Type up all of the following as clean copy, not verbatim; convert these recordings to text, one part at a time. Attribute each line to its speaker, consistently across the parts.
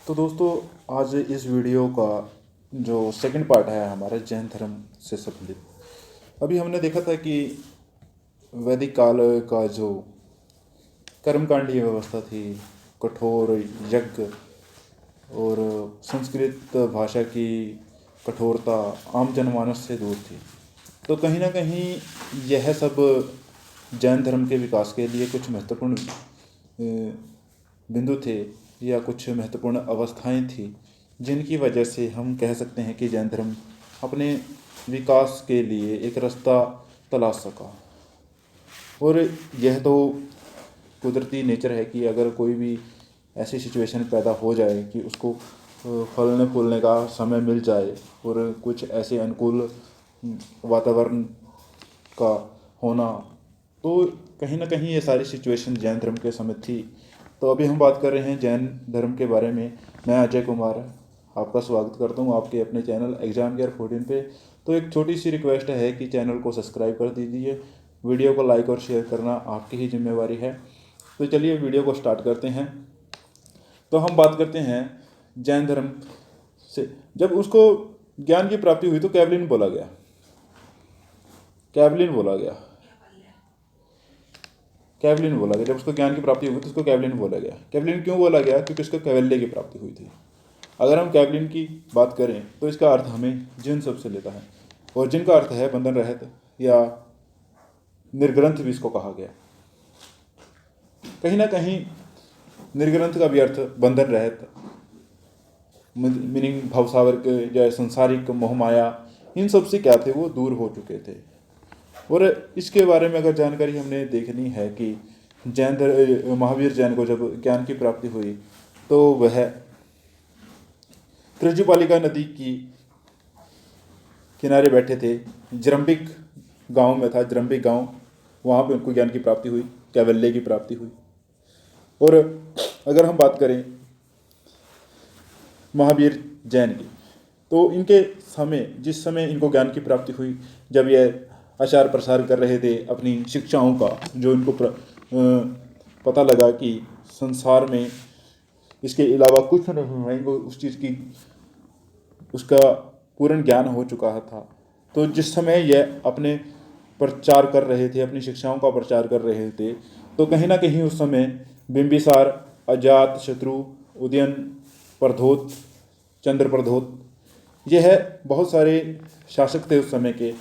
Speaker 1: तो दोस्तों, आज इस वीडियो का जो सेकंड पार्ट है हमारा जैन धर्म से संबंधित। अभी हमने देखा था कि वैदिक काल का जो कर्मकांडीय व्यवस्था थी, कठोर यज्ञ और संस्कृत भाषा की कठोरता आम जनमानस से दूर थी। तो कहीं ना कहीं यह सब जैन धर्म के विकास के लिए कुछ महत्वपूर्ण बिंदु थे या कुछ महत्वपूर्ण अवस्थाएं थी, जिनकी वजह से हम कह सकते हैं कि जैन धर्म अपने विकास के लिए एक रास्ता तलाश सका। और यह तो कुदरती नेचर है कि अगर कोई भी ऐसी सिचुएशन पैदा हो जाए कि उसको फलने फूलने का समय मिल जाए और कुछ ऐसे अनुकूल वातावरण का होना, तो कहीं ना कहीं ये सारी सिचुएशन जैन धर्म के समय थी। तो अभी हम बात कर रहे हैं जैन धर्म के बारे में। मैं अजय कुमार आपका स्वागत करता हूँ आपके अपने चैनल एग्जाम केयर 14 पे। तो एक छोटी सी रिक्वेस्ट है कि चैनल को सब्सक्राइब कर दीजिए, वीडियो को लाइक और शेयर करना आपकी ही जिम्मेवारी है। तो चलिए वीडियो को स्टार्ट करते हैं। तो हम बात करते हैं जैन धर्म से। जब उसको ज्ञान की प्राप्ति हुई तो कैवलिन बोला गया। कैवलिन बोला गया कैवलिन बोला गया जब उसको ज्ञान की प्राप्ति हुई तो उसको कैवलिन बोला गया। कैवलिन क्यों बोला गया? क्योंकि उसको कैवल्य की प्राप्ति हुई थी। अगर हम कैवलिन की बात करें तो इसका अर्थ हमें जिन शब्द से लेता है, और जिनका अर्थ है बंधन रहित या निर्ग्रंथ भी इसको कहा गया। कहीं ना कहीं निर्ग्रंथ का भी अर्थ बंधन रहित, मीनिंग भवसावर के या संसारिक मोहमाया, इन सब से क्या थे, वो दूर हो चुके थे। और इसके बारे में अगर जानकारी हमने देखनी है कि महावीर जैन को जब ज्ञान की प्राप्ति हुई तो वह त्रिजुपालिका नदी की किनारे बैठे थे। जरम्बिक गांव में था, जरम्बिक गांव, वहाँ पे उनको ज्ञान की प्राप्ति हुई, कैवल्य की प्राप्ति हुई। और अगर हम बात करें महावीर जैन की, तो इनके समय, जिस समय इनको ज्ञान की प्राप्ति हुई, जब यह आचार प्रसार कर रहे थे अपनी शिक्षाओं का, जो इनको पता लगा कि संसार में इसके अलावा कुछ नहीं है, इनको उस चीज़ की उसका पूर्ण ज्ञान हो चुका था। तो जिस समय यह अपने प्रचार कर रहे थे, अपनी शिक्षाओं का प्रचार कर रहे थे, तो कहीं ना कहीं उस समय बिंबिसार, अजात शत्रु, उदयन प्रद्योत, चंद्र प्रद्योत, यह बहुत सारे शासक थे उस समय के,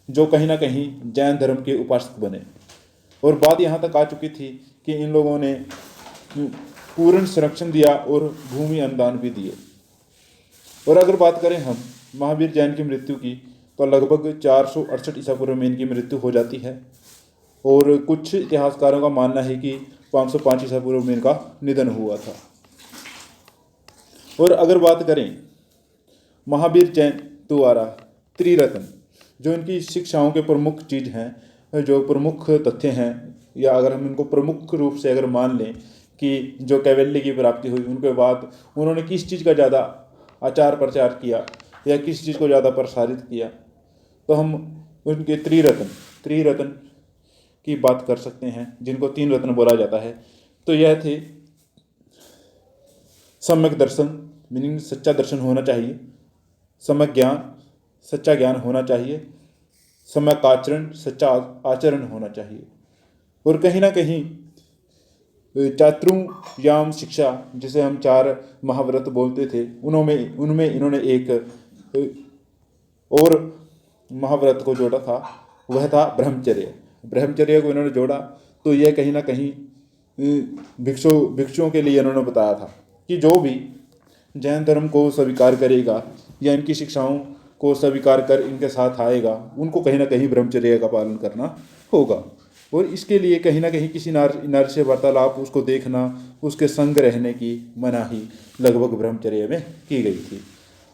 Speaker 1: जो कहीं ना कहीं जैन धर्म के उपासक बने। और बात यहाँ तक आ चुकी थी कि इन लोगों ने पूर्ण संरक्षण दिया और भूमि अनुदान भी दिए। और अगर बात करें हम महावीर जैन की मृत्यु की, तो लगभग 468 ईसा पूर्व में इनकी मृत्यु हो जाती है। और कुछ इतिहासकारों का मानना है कि 505 ईसा पूर्व में इनका निधन हुआ था। और अगर बात करें महावीर जैन द्वारा त्रिरत्न, जो इनकी शिक्षाओं के प्रमुख चीज़ हैं, जो प्रमुख तथ्य हैं, या अगर हम इनको प्रमुख रूप से अगर मान लें कि जो कैवल्य की प्राप्ति हुई उनके बाद उन्होंने किस चीज़ का ज़्यादा आचार प्रचार किया या किस चीज़ को ज़्यादा प्रसारित किया, तो हम उनके त्रिरत्न की बात कर सकते हैं, जिनको 3 रत्न बोला जाता है। तो यह थे सम्यक दर्शन, मीनिंग सच्चा दर्शन होना चाहिए, सम्यक ज्ञान, सच्चा ज्ञान होना चाहिए, सम्यक आचरण, सच्चा आचरण होना चाहिए, और कहीं ना कहीं चातुर्याम शिक्षा, जिसे हम 4 महाव्रत बोलते थे, उनमें इन्होंने एक और महाव्रत को जोड़ा था, वह था ब्रह्मचर्य। ब्रह्मचर्य को इन्होंने जोड़ा, तो यह कहीं ना कहीं भिक्षुओं के लिए इन्होंने बताया था कि जो भी जैन धर्म को स्वीकार करेगा या इनकी शिक्षाओं को स्वीकार कर इनके साथ आएगा, उनको कहीं ना कहीं ब्रह्मचर्य का पालन करना होगा। और इसके लिए कहीं ना कहीं किसी नारी से वार्तालाप, उसको देखना, उसके संग रहने की मनाही लगभग ब्रह्मचर्य में की गई थी।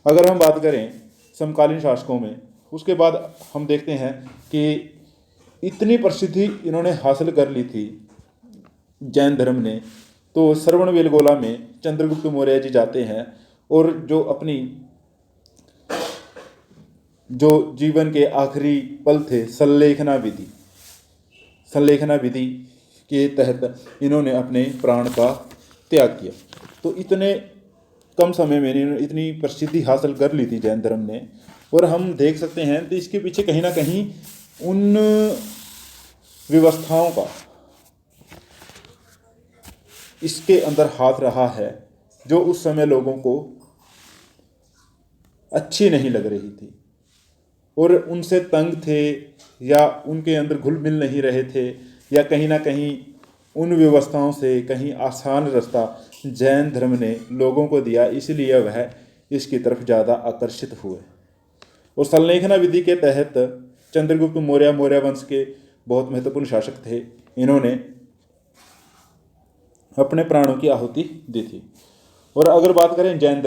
Speaker 1: अगर हम बात करें समकालीन शासकों में, उसके बाद हम देखते हैं कि इतनी प्रसिद्धि इन्होंने हासिल कर ली थी जैन धर्म ने। तो श्रवणबेलगोला में चंद्रगुप्त मौर्य जी जाते हैं और जो जीवन के आखिरी पल थे, संलेखना विधि के तहत इन्होंने अपने प्राण का त्याग किया। तो इतने कम समय में इतनी प्रसिद्धि हासिल कर ली थी जैन धर्म ने। और हम देख सकते हैं तो इसके पीछे कहीं ना कहीं उन व्यवस्थाओं का इसके अंदर हाथ रहा है जो उस समय लोगों को अच्छी नहीं लग रही थी और उनसे तंग थे या उनके अंदर घुल मिल नहीं रहे थे, या कहीं ना कहीं उन व्यवस्थाओं से कहीं आसान रास्ता जैन धर्म ने लोगों को दिया, इसलिए वह इसकी तरफ ज़्यादा आकर्षित हुए। और संलेखना विधि के तहत चंद्रगुप्त मौर्य वंश के बहुत महत्वपूर्ण शासक थे, इन्होंने अपने प्राणों की आहुति दी थी। और अगर बात करें जैन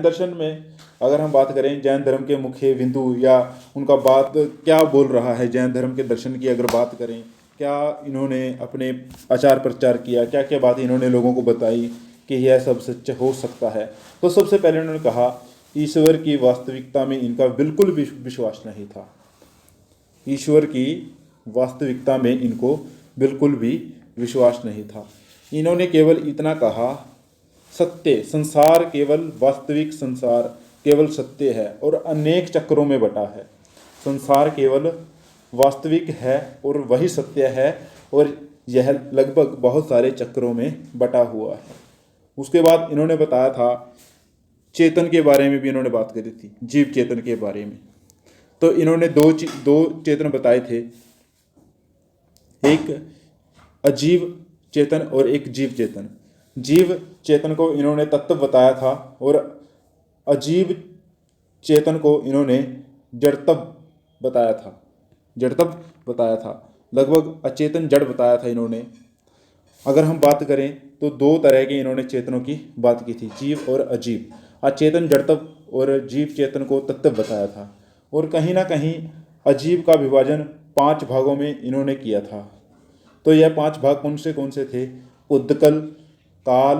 Speaker 1: दर्शन में अगर हम बात करें जैन धर्म के मुख्य बिंदु या उनका बात क्या बोल रहा है, जैन धर्म के दर्शन की अगर बात करें, क्या इन्होंने अपने आचार प्रचार किया, क्या क्या बात इन्होंने लोगों को बताई कि यह सब सच हो सकता है। तो सबसे पहले उन्होंने कहा ईश्वर की वास्तविकता में इनका बिल्कुल भी विश्वास नहीं था। ईश्वर की वास्तविकता में इनको बिल्कुल भी विश्वास नहीं था। इन्होंने केवल इतना कहा सत्य संसार केवल वास्तविक संसार केवल सत्य है और अनेक चक्रों में बटा है। संसार केवल वास्तविक है और वही सत्य है और यह लगभग बहुत सारे चक्रों में बटा हुआ है। उसके बाद इन्होंने बताया था चेतन के बारे में भी इन्होंने बात करी थी, जीव चेतन के बारे में। तो इन्होंने दो चेतन बताए थे, एक अजीव चेतन और एक जीव चेतन। जीव चेतन को इन्होंने तत्व बताया था और अजीव चेतन को इन्होंने जड़त्व बताया था। लगभग अचेतन जड़ बताया था इन्होंने। अगर हम बात करें तो दो तरह के इन्होंने चेतनों की बात की थी, जीव और अजीव। अचेतन जड़त्व और जीव चेतन को तत्व बताया था। और कहीं ना कहीं अजीव का विभाजन 5 भागों में इन्होंने किया था। तो यह 5 भाग कौन से थे? उद्दकल, काल,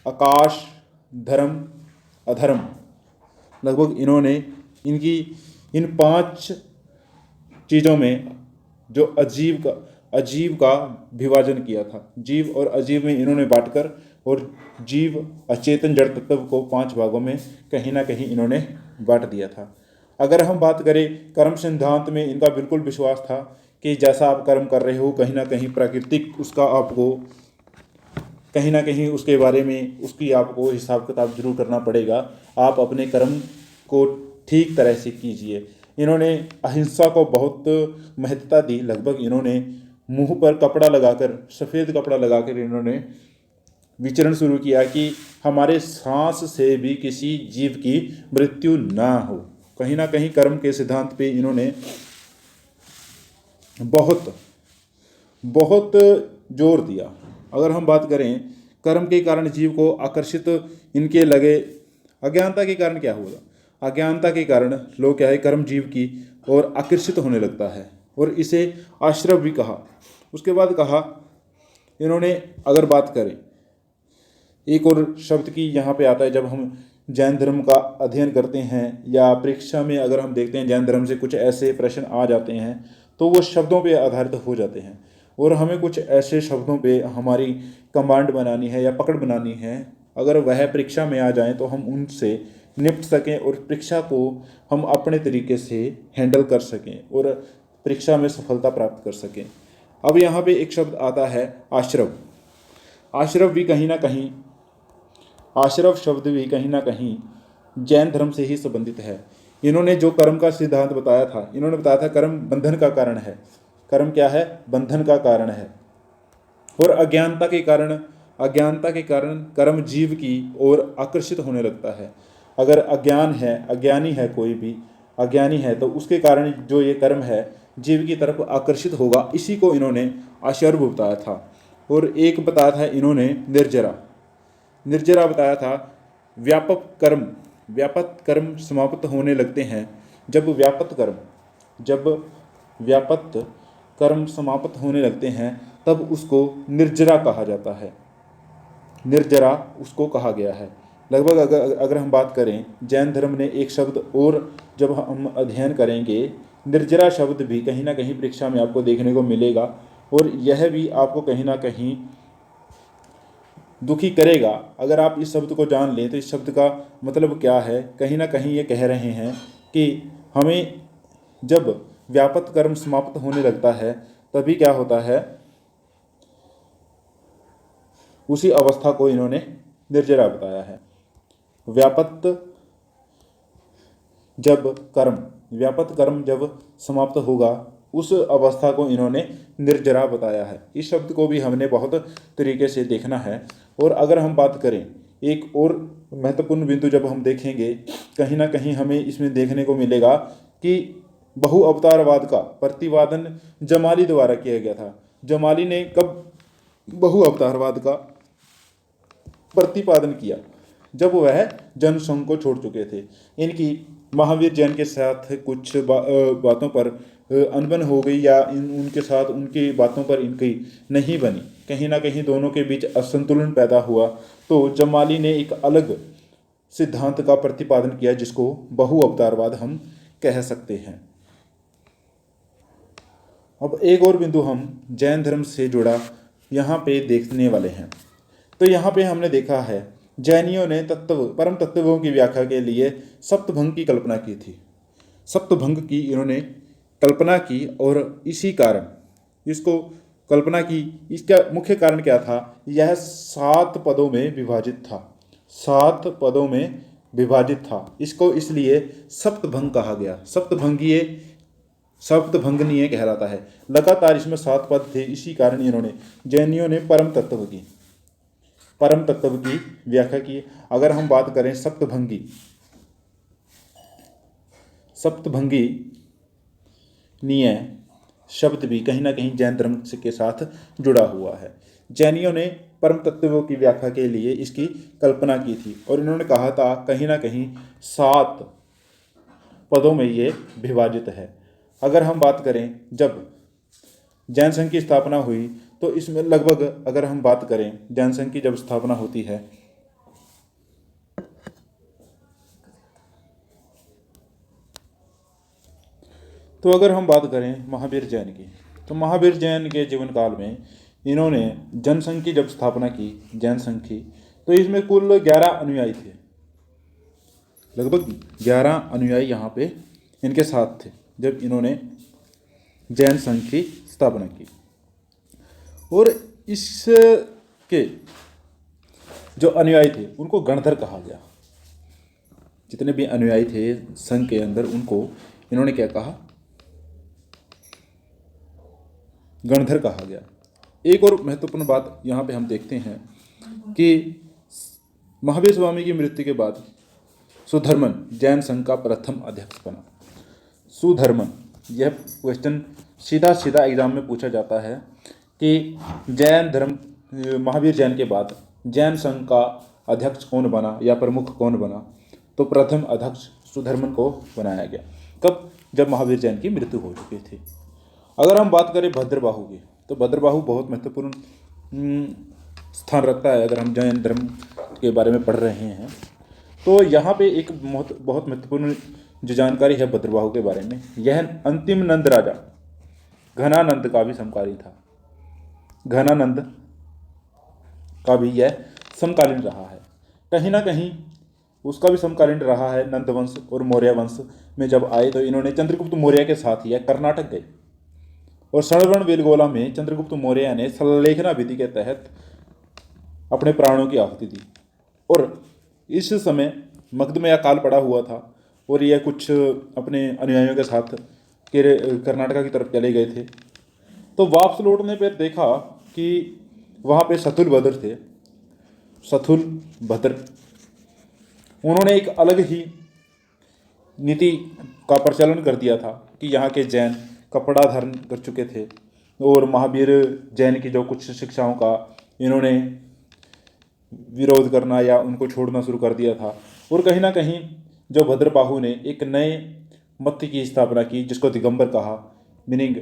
Speaker 1: आकाश, धर्म, अधर्म। लगभग इन्होंने इन 5 चीज़ों में जो अजीव का विभाजन किया था। जीव और अजीव में इन्होंने बांटकर और जीव अचेतन जड़ तत्व को 5 भागों में कहीं ना कहीं इन्होंने बांट दिया था। अगर हम बात करें कर्म सिद्धांत में इनका बिल्कुल विश्वास था कि जैसा आप कर्म कर रहे हो कहीं ना कहीं प्राकृतिक उसका आपको कहीं ना कहीं उसके बारे में उसकी आपको हिसाब किताब जरूर करना पड़ेगा। आप अपने कर्म को ठीक तरह से कीजिए। इन्होंने अहिंसा को बहुत महत्वता दी। लगभग इन्होंने मुंह पर कपड़ा लगाकर, सफ़ेद कपड़ा लगाकर इन्होंने विचरण शुरू किया कि हमारे सांस से भी किसी जीव की मृत्यु ना हो। कहीं ना कहीं कर्म के सिद्धांत पे इन्होंने बहुत बहुत जोर दिया। अगर हम बात करें कर्म के कारण जीव को आकर्षित इनके लगे, अज्ञानता के कारण क्या होगा? अज्ञानता के कारण लोग क्या है, कर्म जीव की ओर आकर्षित होने लगता है और इसे आश्रव भी कहा। उसके बाद कहा इन्होंने, अगर बात करें एक और शब्द की यहाँ पे आता है, जब हम जैन धर्म का अध्ययन करते हैं या परीक्षा में अगर हम देखते हैं जैन धर्म से कुछ ऐसे प्रश्न आ जाते हैं तो वो शब्दों पे आधारित हो जाते हैं और हमें कुछ ऐसे शब्दों पे हमारी कमांड बनानी है या पकड़ बनानी है। अगर वह परीक्षा में आ जाएं तो हम उनसे निपट सकें और परीक्षा को हम अपने तरीके से हैंडल कर सकें और परीक्षा में सफलता प्राप्त कर सकें। अब यहाँ पे एक शब्द आता है आश्रव। आश्रव शब्द भी कहीं ना कहीं जैन धर्म से ही संबंधित है। इन्होंने जो कर्म का सिद्धांत बताया था, इन्होंने बताया था कर्म बंधन का कारण है। कर्म क्या है? बंधन का कारण है। और अज्ञानता के कारण कर्म जीव की ओर आकर्षित होने लगता है। अगर अज्ञानी है कोई भी अज्ञानी है तो उसके कारण जो ये कर्म है जीव की तरफ आकर्षित होगा। इसी को इन्होंने आश्रव बताया था। और एक बताया था इन्होंने निर्जरा बताया था। व्यापक कर्म समाप्त होने लगते हैं। जब व्यापक कर्म समाप्त होने लगते हैं तब उसको निर्जरा कहा जाता है। निर्जरा उसको कहा गया है। लगभग अगर हम बात करें जैन धर्म ने एक शब्द और जब हम अध्ययन करेंगे, निर्जरा शब्द भी कहीं ना कहीं परीक्षा में आपको देखने को मिलेगा और यह भी आपको कहीं ना कहीं दुखी करेगा। अगर आप इस शब्द को जान लें तो इस शब्द का मतलब क्या है, कहीं ना कहीं ये कह रहे हैं कि हमें जब व्यापक कर्म समाप्त होने लगता है तभी क्या होता है, उसी अवस्था को इन्होंने निर्जरा बताया है। व्यापक कर्म जब समाप्त होगा उस अवस्था को इन्होंने निर्जरा बताया है। इस शब्द को भी हमने बहुत तरीके से देखना है। और अगर हम बात करें एक और महत्वपूर्ण बिंदु जब हम देखेंगे, कहीं ना कहीं हमें इसमें देखने को मिलेगा कि बहु अवतारवाद का प्रतिपादन जमाली द्वारा किया गया था। जमाली ने कब बहु अवतारवाद का प्रतिपादन किया? जब वह जनसंघ को छोड़ चुके थे। इनकी महावीर जैन के साथ कुछ बातों पर अनबन हो गई या उनके साथ उनकी बातों पर इनकी नहीं बनी, कहीं ना कहीं दोनों के बीच असंतुलन पैदा हुआ। तो जमाली ने एक अलग सिद्धांत का प्रतिपादन किया जिसको बहु अवतारवाद हम कह सकते हैं। अब एक और बिंदु हम जैन धर्म से जुड़ा यहाँ पे देखने वाले हैं। तो यहाँ पे हमने देखा है जैनियों ने परम तत्वों की व्याख्या के लिए सप्तभंग की कल्पना की थी। सप्तभंग की इन्होंने कल्पना की और इसी कारण इसको कल्पना की। इसका मुख्य कारण क्या था? यह 7 पदों में विभाजित था। 7 पदों में विभाजित था, इसको इसलिए सप्तभंग कहा गया। सप्तभंगनीय कहलाता है। लगातार इसमें 7 पद थे, इसी कारण इन्होंने जैनियों ने परम तत्व की व्याख्या की। अगर हम बात करें सप्तभंगी नीय शब्द भी कहीं ना कहीं जैन धर्म के साथ जुड़ा हुआ है। जैनियों ने परम तत्वों की व्याख्या के लिए इसकी कल्पना की थी और इन्होंने कहा था कहीं ना कहीं 7 पदों में ये विभाजित है। अगर हम बात करें जब जैन संघ की स्थापना हुई तो इसमें लगभग, अगर हम बात करें जैन संघ की जब स्थापना होती है तो अगर हम बात करें महावीर जैन की, तो महावीर जैन के जीवन काल में इन्होंने जनसंघ की जब स्थापना की, जैन संघ की, तो इसमें कुल 11 अनुयायी थे। लगभग 11 अनुयायी यहाँ पे इनके साथ थे जब इन्होंने जैन संघ की स्थापना की। और इसके जो अनुयायी थे उनको गणधर कहा गया। जितने भी अनुयायी थे संघ के अंदर उनको इन्होंने क्या कहा? गणधर कहा गया। एक और महत्वपूर्ण बात यहाँ पे हम देखते हैं कि महावीर स्वामी की मृत्यु के बाद सुधर्मन जैन संघ का प्रथम अध्यक्ष बना। सुधर्मन, यह क्वेश्चन सीधा सीधा एग्जाम में पूछा जाता है कि जैन धर्म महावीर जैन के बाद जैन संघ का अध्यक्ष कौन बना या प्रमुख कौन बना? तो प्रथम अध्यक्ष सुधर्मन को बनाया गया। कब? जब महावीर जैन की मृत्यु हो चुकी थी। अगर हम बात करें भद्रबाहु की, तो भद्रबाहु बहुत महत्वपूर्ण स्थान रखता है। अगर हम जैन धर्म के बारे में पढ़ रहे हैं तो यहाँ पे एक बहुत महत्वपूर्ण जो जानकारी है भद्रबाहु के बारे में, यह अंतिम नंद राजा घनानंद का भी समकालीन था। घनानंद का भी यह समकालीन रहा है। कहीं ना कहीं उसका भी समकालीन रहा है। नंद वंश और मौर्य वंश में जब आए तो इन्होंने चंद्रगुप्त मौर्य के साथ यह कर्नाटक गए और श्रवण बेलगोला में चंद्रगुप्त मौर्य ने संलेखना विधि के तहत अपने प्राणों की आहुति दी। और इस समय मगध में अकाल पड़ा हुआ था और यह कुछ अपने अनुयायियों के साथ कर्नाटका की तरफ चले गए थे। तो वापस लौटने पर देखा कि वहाँ पे सथुल भद्र थे। सथुल भद्र उन्होंने एक अलग ही नीति का प्रचलन कर दिया था कि यहाँ के जैन कपड़ा धारण कर चुके थे और महावीर जैन की जो कुछ शिक्षाओं का इन्होंने विरोध करना या उनको छोड़ना शुरू कर दिया था। और कहीं ना कहीं जो भद्रबाहु ने एक नए मत की स्थापना की जिसको दिगंबर कहा, मीनिंग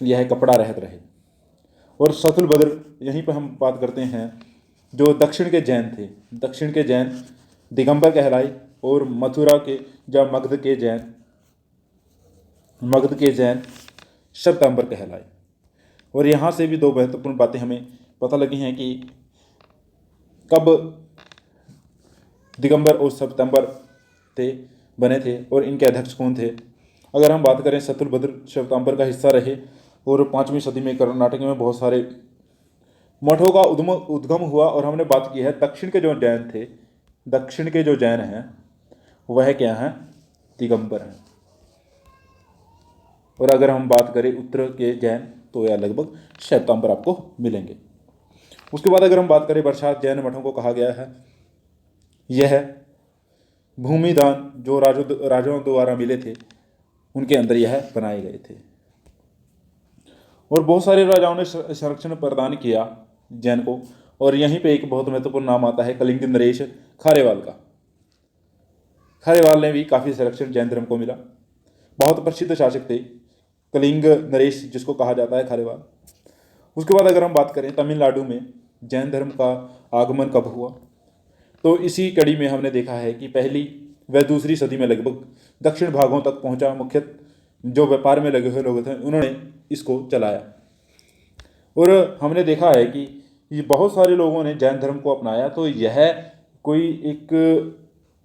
Speaker 1: यह कपड़ा रहित रहे। और सथुल भद्र, यहीं पर हम बात करते हैं, जो दक्षिण के जैन थे, दक्षिण के जैन दिगंबर कहलाए और मथुरा के या मगध के जैन श्वेतांबर कहलाए। और यहाँ से भी 2 महत्वपूर्ण बातें हमें पता लगी हैं कि कब दिगंबर और श्वेतांबर थे बने थे और इनके अध्यक्ष कौन थे। अगर हम बात करें, शत्रुभद्र श्वेतांबर का हिस्सा रहे और 5वीं सदी में कर्नाटक में बहुत सारे मठों का उद्गम हुआ। और हमने बात की है दक्षिण के जो जैन थे, दक्षिण के जो जैन हैं वह क्या हैं, दिगंबर हैं। और अगर हम बात करें उत्तर के जैन तो यह लगभग श्वेतांबर आपको मिलेंगे। उसके बाद अगर हम बात करें बरसात जैन मठों को कहा गया है, यह भूमिदान जो राजाओं द्वारा मिले थे उनके अंदर यह बनाए गए थे। और बहुत सारे राजाओं ने संरक्षण प्रदान किया जैन को। और यहीं पे एक बहुत महत्वपूर्ण नाम आता है कलिंग नरेश खारेवाल का। खारेवाल ने भी काफ़ी संरक्षण जैन धर्म को मिला। बहुत प्रसिद्ध शासक थे कलिंग नरेश, जिसको कहा जाता है खारेवाल। उसके बाद अगर हम बात करें तमिलनाडु में जैन धर्म का आगमन कब हुआ, तो इसी कड़ी में हमने देखा है कि पहली व दूसरी सदी में लगभग दक्षिण भागों तक पहुंचा। मुख्य जो व्यापार में लगे हुए लोग थे उन्होंने इसको चलाया। और हमने देखा है कि ये बहुत सारे लोगों ने जैन धर्म को अपनाया। तो यह कोई एक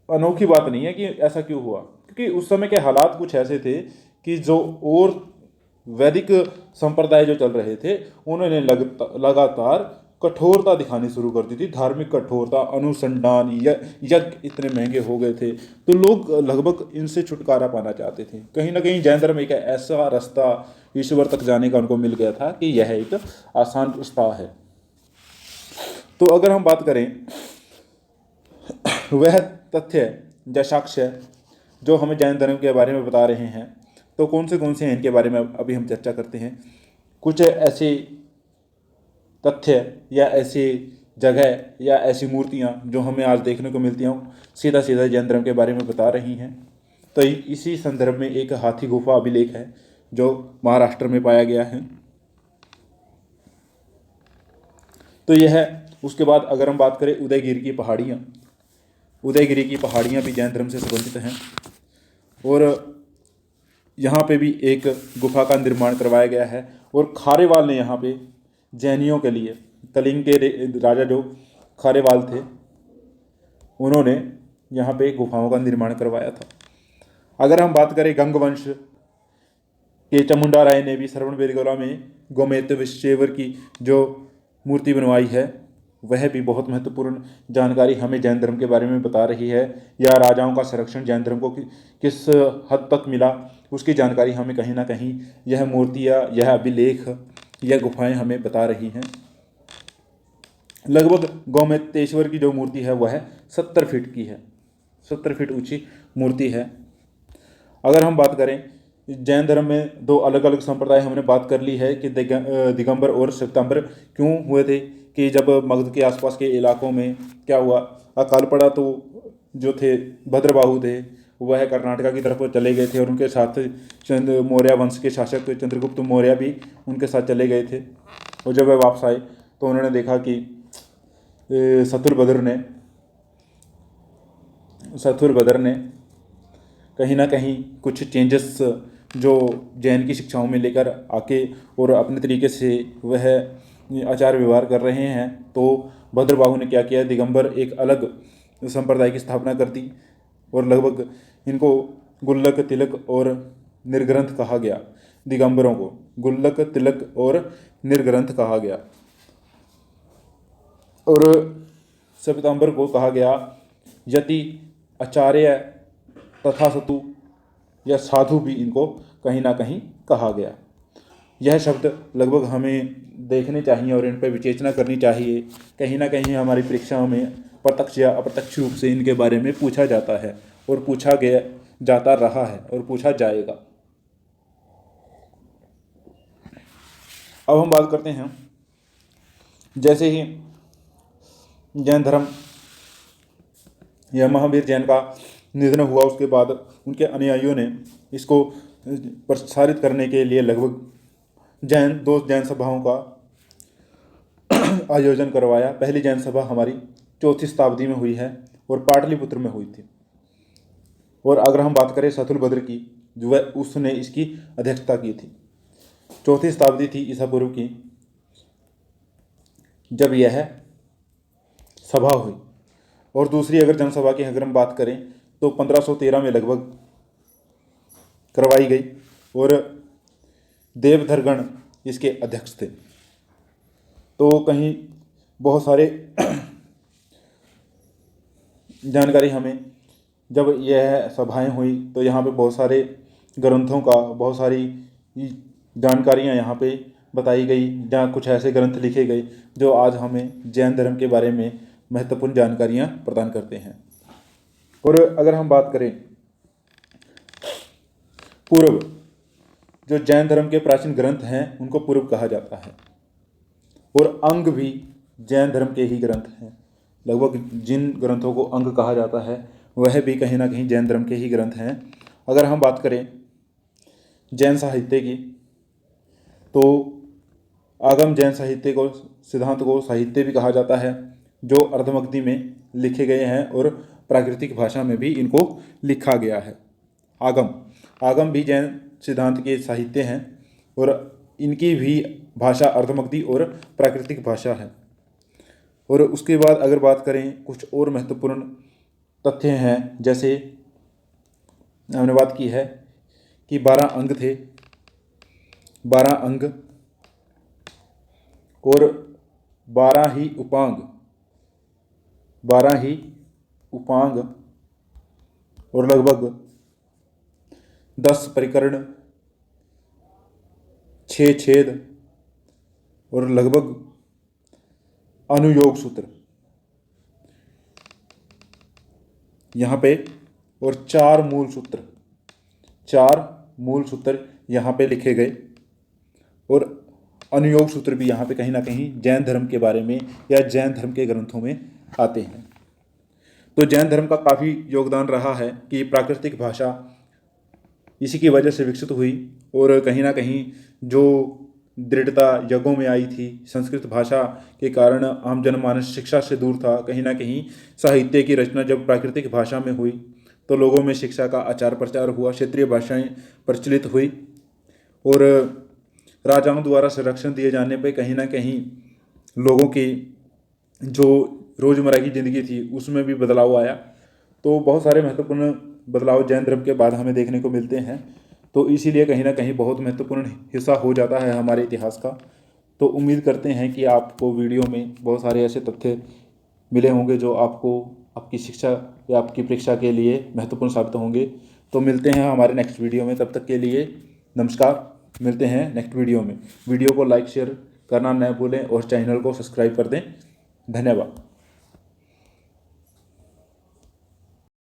Speaker 1: अनोखी बात नहीं है कि ऐसा क्यों हुआ, क्योंकि उस समय के हालात कुछ ऐसे थे कि जो और वैदिक संप्रदाय जो चल रहे थे उन्होंने लगातार कठोरता दिखानी शुरू कर दी थी। धार्मिक कठोरता, अनुसंधान, यज्ञ इतने महंगे हो गए थे तो लोग लगभग इनसे छुटकारा पाना चाहते थे। कहीं ना कहीं जैन धर्म एक ऐसा रास्ता ईश्वर तक जाने का उनको मिल गया था कि यह एक आसान रास्ता है। तो अगर हम बात करें वह तथ्य या साक्ष्य जो हमें जैन धर्म के बारे में बता रहे हैं, तो कौन से हैं इनके बारे में अभी हम चर्चा करते हैं। कुछ ऐसे तथ्य या ऐसी जगह या ऐसी मूर्तियाँ जो हमें आज देखने को मिलती हैं सीधा सीधा जैन धर्म के बारे में बता रही हैं। तो इसी संदर्भ में एक हाथी गुफा अभिलेख है जो महाराष्ट्र में पाया गया है। तो यह है। उसके बाद अगर हम बात करें उदयगिरी की पहाड़ियाँ, उदयगिरी की पहाड़ियाँ भी जैन धर्म से संबंधित हैं। और यहाँ पे भी एक गुफा का निर्माण करवाया गया है। और खारेवाल ने यहाँ पे जैनियों के लिए, कलिंग के राजा जो खारेवाल थे उन्होंने यहाँ पे गुफाओं का निर्माण करवाया था। अगर हम बात करें गंगवंश के चामुंडा राय ने भी श्रवणबेलगोला में गोमेत्य विश्वेश्वर की जो मूर्ति बनवाई है वह भी बहुत महत्वपूर्ण जानकारी हमें जैन धर्म के बारे में बता रही है। या राजाओं का संरक्षण जैन धर्म को किस हद तक मिला उसकी जानकारी हमें कहीं ना कहीं यह मूर्तियाँ, यह अभिलेख, यह गुफाएं हमें बता रही हैं। लगभग गोमेतेश्वर की जो मूर्ति है वह 70 फीट की है, 70 फीट ऊंची मूर्ति है। अगर हम बात करें जैन धर्म में दो अलग अलग संप्रदाय हमने बात कर ली है कि दिगंबर और श्वेतांबर क्यों हुए थे। कि जब मगध के आसपास के इलाकों में क्या हुआ, अकाल पड़ा तो जो थे भद्रबाहु थे वह कर्नाटका की तरफ चले गए थे और उनके साथ मौर्य वंश के शासक चंद्रगुप्त मौर्य भी उनके साथ चले गए थे। और जब वह वापस आए तो उन्होंने देखा कि शत्रुभद्र ने कहीं ना कहीं कुछ चेंजेस जो जैन की शिक्षाओं में लेकर आके और अपने तरीके से वह आचार व्यवहार कर रहे हैं। तो भद्रबाहु ने क्या किया, दिगंबर एक अलग संप्रदाय की स्थापना कर दी और लगभग इनको गुल्लक, तिलक और निर्ग्रंथ कहा गया। दिगंबरों को गुल्लक, तिलक और निर्ग्रंथ कहा गया। और श्वेतांबर को कहा गया यति, आचार्य तथा सतु या साधु भी इनको कहीं ना कहीं कहा गया। यह शब्द लगभग हमें देखने चाहिए और इन पर विवेचना करनी चाहिए। कहीं ना कहीं हमारी परीक्षाओं में प्रत्यक्ष या अप्रत्यक्ष रूप से इनके बारे में पूछा जाता है और पूछा गया जाता रहा है और पूछा जाएगा। अब हम बात करते हैं, जैसे ही जैन धर्म या महावीर जैन का निधन हुआ उसके बाद उनके अनुयायियों ने इसको प्रसारित करने के लिए लगभग दो जैन सभाओं का आयोजन करवाया। पहली जैन सभा हमारी 4वीं शताब्दी में हुई है और पाटलिपुत्र में हुई थी। और अगर हम बात करें शत्रुभद्र की, जो वह उसने इसकी अध्यक्षता की थी। 4वीं शताब्दी थी ईसा पूर्व की जब यह सभा हुई। और दूसरी अगर जनसभा की अगर हम बात करें तो 1513 में लगभग करवाई गई और देवधरगण इसके अध्यक्ष थे। तो कहीं बहुत सारे जानकारी हमें, जब यह सभाएं हुई तो यहाँ पे बहुत सारे ग्रंथों का, बहुत सारी जानकारियाँ यहाँ पे बताई गई, जहाँ कुछ ऐसे ग्रंथ लिखे गए जो आज हमें जैन धर्म के बारे में महत्वपूर्ण जानकारियाँ प्रदान करते हैं। और अगर हम बात करें पूर्व, जो जैन धर्म के प्राचीन ग्रंथ हैं उनको पूर्व कहा जाता है, और अंग भी जैन धर्म के ही ग्रंथ हैं। लगभग जिन ग्रंथों को अंग कहा जाता है वह भी कहीं ना कहीं जैन धर्म के ही ग्रंथ हैं। अगर हम बात करें जैन साहित्य की, तो आगम जैन साहित्य को, सिद्धांत को साहित्य भी कहा जाता है, जो अर्धमगधी में लिखे गए हैं और प्राकृतिक भाषा में भी इनको लिखा गया है। आगम भी जैन सिद्धांत के साहित्य हैं और इनकी भी भाषा अर्धमगधी और प्राकृतिक भाषा है। और उसके बाद अगर बात करें कुछ और महत्वपूर्ण तथ्य हैं, जैसे हमने बात की है कि 12 अंग थे, 12 अंग और 12 ही उपांग, 12 ही उपांग और लगभग 10 परिकरण, 6 छेद और लगभग अनुयोग सूत्र यहाँ पे, और 4 मूल सूत्र यहाँ पे लिखे गए। और अनुयोग सूत्र भी यहाँ पे कहीं ना कहीं जैन धर्म के बारे में या जैन धर्म के ग्रंथों में आते हैं। तो जैन धर्म का काफ़ी योगदान रहा है कि प्राकृतिक भाषा इसी की वजह से विकसित हुई, और कहीं ना कहीं जो दृढ़ता यज्ञों में आई थी, संस्कृत भाषा के कारण आम जनमानस शिक्षा से दूर था। कहीं ना कहीं साहित्य की रचना जब प्राकृतिक भाषा में हुई तो लोगों में शिक्षा का आचार प्रचार हुआ, क्षेत्रीय भाषाएं प्रचलित हुई, और राजाओं द्वारा संरक्षण दिए जाने पर कहीं ना कहीं लोगों की जो रोज़मर्रा की ज़िंदगी थी उसमें भी बदलाव आया। तो बहुत सारे महत्वपूर्ण बदलाव जैन धर्म के बाद हमें देखने को मिलते हैं। तो इसीलिए कहीं ना कहीं बहुत महत्वपूर्ण हिस्सा हो जाता है हमारे इतिहास का। तो उम्मीद करते हैं कि आपको वीडियो में बहुत सारे ऐसे तथ्य मिले होंगे जो आपको आपकी शिक्षा या आपकी परीक्षा के लिए महत्वपूर्ण साबित होंगे। तो मिलते हैं हमारे नेक्स्ट वीडियो में, तब तक के लिए नमस्कार। मिलते हैं नेक्स्ट वीडियो में। वीडियो को लाइक शेयर करना न भूलें और चैनल को सब्सक्राइब कर दें। धन्यवाद।